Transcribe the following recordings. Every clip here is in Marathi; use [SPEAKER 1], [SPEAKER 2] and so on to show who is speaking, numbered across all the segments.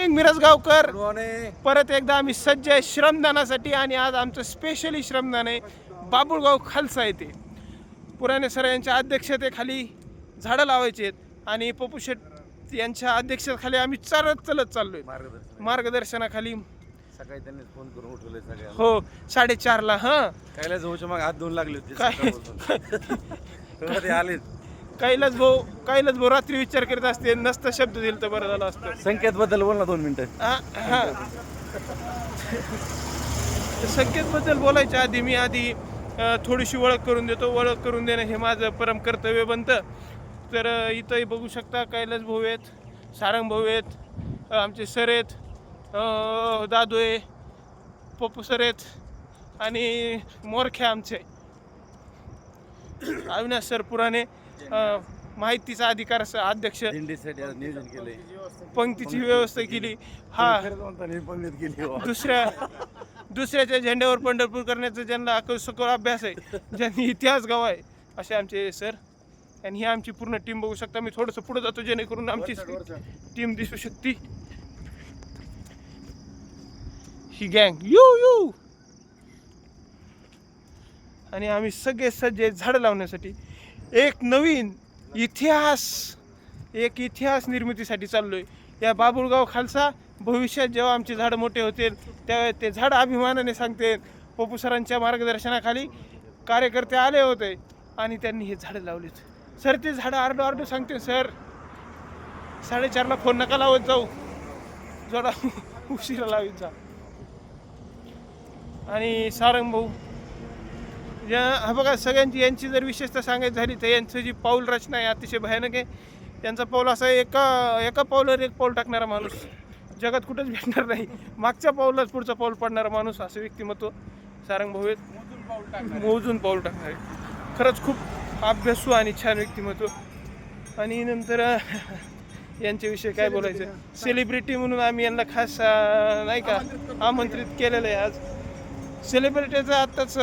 [SPEAKER 1] मॉर्निंग मिरजगावकर. परत एकदा आम्ही सज्ज आहे श्रमदानासाठी आणि आज आमचं स्पेशली श्रमदान आहे बाबुळगाव खालसा येथे. पुराणे सर यांच्या अध्यक्षतेखाली झाडं लावायची आहेत आणि पप्पू शेट यांच्या अध्यक्षतेखाली आम्ही चलत चाललोय मार्गदर्शनाखाली.
[SPEAKER 2] सकाळी त्यांनी फोन करून उठवले सगळ्या.
[SPEAKER 1] हो 4:30ला. हां
[SPEAKER 2] कैलास भाऊच्या मग हात धुवून लागले आले.
[SPEAKER 1] कैलास भाऊ रात्री विचार करत असते, नसतं शब्द दिल तर बरं झालं असतं.
[SPEAKER 2] संकेत बद्दल बोल ना 2 मिनिटं.
[SPEAKER 1] हां संकेत बद्दल बोलायच्या आधी मी थोडीशी ओळख करून देतो. ओळख करून देणं हे माझं परम कर्तव्य बनतं. तर इथंही बघू शकता कैलास भाऊ आहेत, सारंग भाऊ आहेत, आमचे सर आहेत, दादू आहे, पप्पू सर आहेत आणि मोरखे आमचे अविनाश सर पुराणे माहितीचा अधिकार अध्यक्ष.
[SPEAKER 2] नियोजन केले,
[SPEAKER 1] पंक्तीची व्यवस्था केली. हा दुसऱ्याच्या झेंड्यावर पंढरपूर करण्याचा ज्यांना सखोल अभ्यास आहे, ज्यांनी इतिहास गाव आहे, असे आमचे सर. आणि ही आमची पूर्ण टीम बघू शकता. मी थोडंसं पुढे जातो जेणेकरून आमची टीम दिसू शकते. ही गँग यू आणि आम्ही सगळे सज्ज झाडं लावण्यासाठी एक नवीन इतिहास निर्मितीसाठी चाललोय. या बाबुळगाव खालसा भविष्यात जेव्हा आमचे झाडं मोठे होतील तेव्हा ते झाडं अभिमानाने सांगते पप्पू सरांच्या मार्गदर्शनाखाली कार्यकर्ते आले होते आणि त्यांनी हे झाडं लावलीत. सर ते झाडं आरडू सांगते. सर 4:30ला फोन नका लावत जाऊ, जरा उशिरा लावीत जा. आणि सारंग भाऊ हा बघा, सगळ्यांची यांची जर विशेषता सांगायची झाली तर यांचं जी पाऊल रचना आहे अतिशय भयानक आहे. त्यांचा पाऊल असा एका पाऊलावर एक पाऊल टाकणारा माणूस जगात कुठंच भेटणार नाही. मागच्या पाऊलाच पुढचा पाऊल पडणारा माणूस असं व्यक्तिमत्व सारंग भाऊ आहेत. मोजून पाऊल टाकणारे खरंच खूप अभ्यासू आणि छान व्यक्तिमत्व. आणि नंतर यांच्याविषयी काय बोलायचं, सेलिब्रिटी म्हणून आम्ही यांना खास नाही का आमंत्रित केलेलं आहे. आज सेलिब्रिटीचा आत्ताच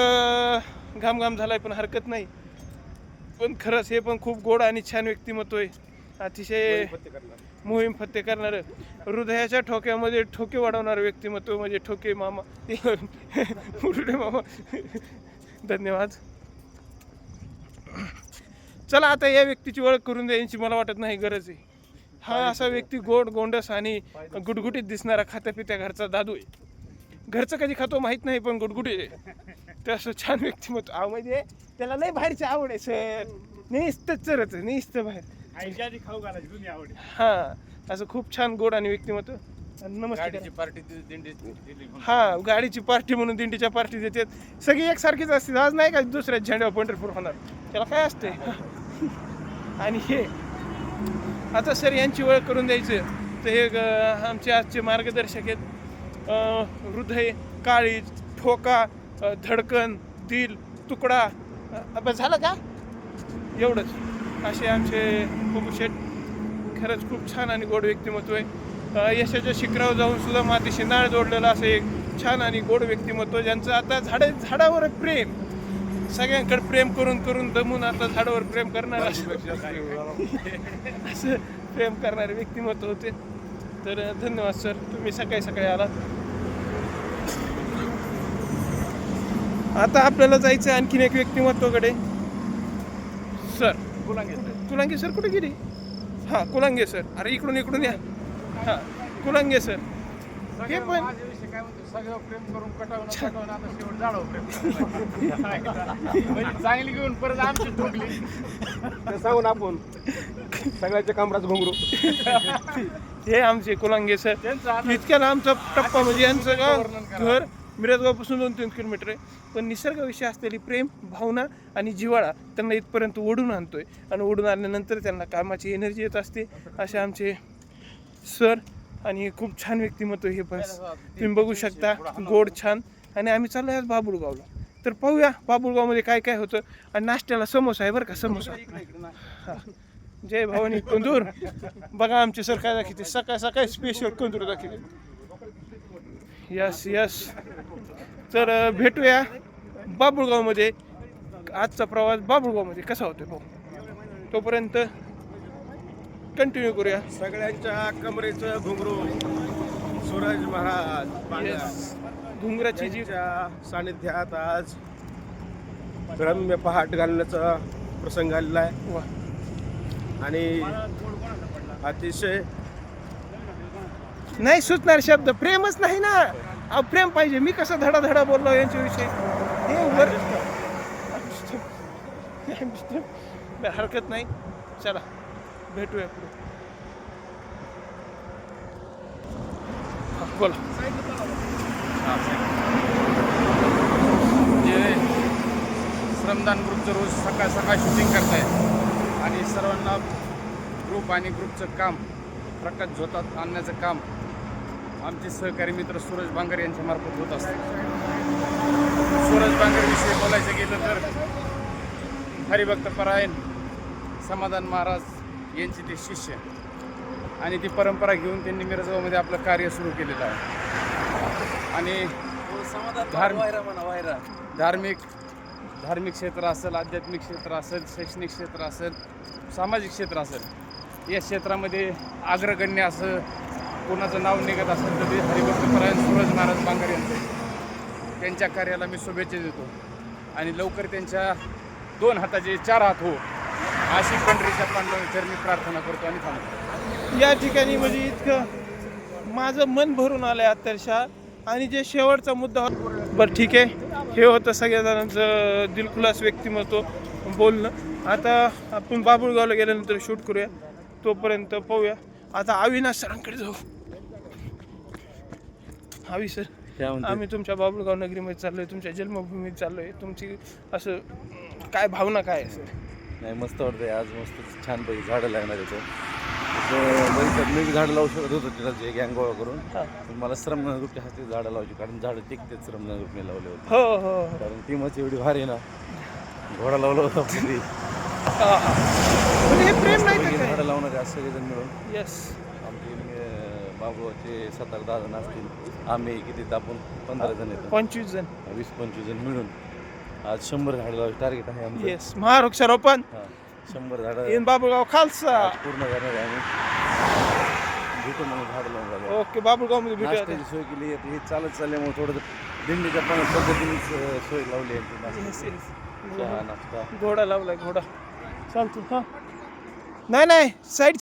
[SPEAKER 1] घाम झालाय पण हरकत नाही. पण खरंच हे पण खूप गोड आणि छान व्यक्तिमत्व आहे. अतिशय मोहीम फत्ते करणारं, हृदयाच्या ठोक्यामध्ये ठोके वाढवणारं व्यक्तिमत्व म्हणजे ठोके मामा. मुरुडे मामा धन्यवाद. चला आता या व्यक्तीची ओळख करून द्यायची मला वाटत नाही गरज आहे. हा असा व्यक्ती गोंडस आणि गुटगुटीत दिसणारा खात्यापित्या घरचा दादू आहे. घरचं कधी खातो माहीत नाही पण गुटगुटीत आहे. ते असं छान व्यक्तिमत्व म्हणजे त्याला नाही बाहेरची आवड आहे सर. नुसतंच चरच नुसतं बाहेर खाऊ घालायची जुनी आवड. हां असं खूप छान गोड आणि व्यक्तिमत्व. नमस्कार. हा गाडीची पार्टी म्हणून दिंडीच्या पार्टी देतात. सगळी एकसारखीच असते. आज नाही का दुसऱ्या झेंड्यावर पंढरपूर होणार, त्याला काय असते. आणि हे आता सर यांची ओळख करून द्यायचं तर हे आमचे आजचे मार्गदर्शक आहेत. हृदय, काळीज, ठोका, धडकन, दिल, तुकडा. बस झालं का एवढंच. असे आमचे पप्पू शेट खरंच खूप छान आणि गोड व्यक्तिमत्व आहे. यशाच्या शिखरावर जाऊन सुद्धा मातीशी नाळ जोडलेलं असं एक छान आणि गोड व्यक्तिमत्व, ज्यांचं आता झाडावर प्रेम, सगळ्यांकडे प्रेम करून दमून आता झाडावर प्रेम करणार असं प्रेम करणारे व्यक्तिमत्व होते. तर धन्यवाद सर, तुम्ही सकाळी आलात. आता आपल्याला जायचं आणखीन एक व्यक्तिमत्वाकडे. सर कुलांगे सर कुठे गेली. हां कुलांगे सर, अरे इकडून या. हां कुलांगे सर हे पण
[SPEAKER 3] प्रेम करून कटावून आता शेवट जाडव प्रेम चांगली घेऊन परत आमची ठोकली
[SPEAKER 2] सांगून आपण सगळ्याच्या कामराज घुंगरू.
[SPEAKER 1] हे आमचे कुलांगे सर. इतक्या लांबचा टप्पा म्हणजे यांचं घर मिरजगावपासून 2-3 किलोमीटर आहे. पण निसर्गाविषयी असलेली प्रेम, भावना आणि जिव्हाळा त्यांना इथपर्यंत ओढून आणतोय आणि ओढून आणल्यानंतर त्यांना कामाची एनर्जी येत असते. असे आमचे सर आणि खूप छान व्यक्तिमत्व हे पण तुम्ही बघू शकता, गोड छान. आणि आम्ही चाललो आज बाबुळगावला. तर पाहूया बाबुळगावमध्ये काय काय होतं. आणि नाश्त्याला समोसा आहे बरं का, समोसा. हां जय भवानी कंदूर. बघा आमचे सर काय दाखवते, सकाळी स्पेशल कंदूर दाखवते. यस. तर भेटूया बाबुळगावमध्ये. आजचा प्रवास बाबुळगावमध्ये कसा होतो भाऊ, तोपर्यंत कंटिन्यू करूया.
[SPEAKER 2] सगळ्यांच्या कमरेचं घुंगरू सूरज महाराज
[SPEAKER 1] Yes. घुंगराची जी
[SPEAKER 2] यांच्या सानिध्यात आज रम्य पहाट घालण्याचा प्रसंग आलेला आहे
[SPEAKER 1] वा.
[SPEAKER 2] आणि अतिशय
[SPEAKER 1] नाही सुचणार शब्द प्रेमच नाही ना अहो, प्रेम पाहिजे मी कसं धडा बोललो यांच्याविषयी हे वर हरकत नाही चला भेटूया पुढे हा, बोला
[SPEAKER 3] जे श्रमदान ग्रुपचं रोज सकाळ सकाळ शूटिंग करतायत आणि सर्वांना ग्रुप आणि ग्रुपचं काम प्रकाश झोतात आणण्याचं काम आमचे सहकारी मित्र सूरज बांगर यांच्या मार्फत होत असते. सूरज बांगरविषयी बोलायचं गेलं तर हरिभक्त परायण समाधान महाराज यांचे ते शिष्य आणि ती परंपरा घेऊन त्यांनी मिरजगावमध्ये आपलं कार्य सुरू केलेलं आहे. आणि धार्मिक क्षेत्र असेल, आध्यात्मिक क्षेत्र असेल, शैक्षणिक क्षेत्र असेल, सामाजिक क्षेत्र असेल, या क्षेत्रामध्ये अग्रगण्य असं कोणाचं नाव निघत असेल तर ते हरिभक्तपरायण सूरज महाराज बांगर यांचे त्यांच्या कार्याला मी शुभेच्छा देतो आणि लवकर त्यांच्या 2 हाताचे 4 हात हो अशी पंढरीच्या पांडवांचरणी प्रार्थना करतो आणि थांबतो.
[SPEAKER 1] या ठिकाणी म्हणजे इतकं माझं मन भरून आलंय अक्षरशः आणि जे शेवटचा मुद्दा बरं ठीक आहे हे होतं सगळ्या जणांचं दिलखुलास व्यक्तिमत्व बोलणं. आता आपण बाबुळगावला गेल्यानंतर शूट करूया तोपर्यंत पाहूया आता अविनाश सरांकडे जाऊ. अवी सर आम्ही तुमच्या बाबुळगाव नगरीमध्ये चाललोय तुमच्या जन्मभूमीत चाललोय तुमची असं काय भावना काय आहे सर?
[SPEAKER 2] नाही मस्त वाटतंय आज मस्त छानपैकी झाडं लागणार मी झाडं लावू शकत होतो तिथं गँग गोळा करून पण मला श्रमदान ग्रुपच्या हाती झाडं लावायची कारण झाडं टिकतेच श्रमदान ग्रुपने लावले होते
[SPEAKER 1] हो हो हो.
[SPEAKER 2] कारण टीमच एवढी भारी ना घोडा लावला होता पूर्वी.
[SPEAKER 1] हा, हा. म्हणजे हे प्रेम नाही का
[SPEAKER 2] झाडं लावणारे आज सगळेजण मिळून
[SPEAKER 1] येस
[SPEAKER 2] आमचे बाबूचे 7-8 जण असतील आम्ही किती आपण 15 जण येतो
[SPEAKER 1] 25 जण
[SPEAKER 2] 20-25 जण मिळून आज 100 झाडं लावायचे टार्गेट आहे आमचं.
[SPEAKER 1] येस महावृक्षारोपण
[SPEAKER 2] 100 झाडं
[SPEAKER 1] इन बाबुळगाव खालसा.
[SPEAKER 2] आज पूर्ण करणार आहे आम्ही भेटू म्हणून झाडं लावून झालं
[SPEAKER 1] ओके बाबुळगाव मध्ये भेटूया आता.
[SPEAKER 2] नाश्त्याची सोय केली आहे. हे चालत चालल्यामुळे थोडं दिंडीच्या पद्धतीनेच सोय लावली आहे
[SPEAKER 1] Yes, yes.
[SPEAKER 2] चहा नाश्ता
[SPEAKER 1] घोडा लावलाय घोडा चालतो हा नाही साईड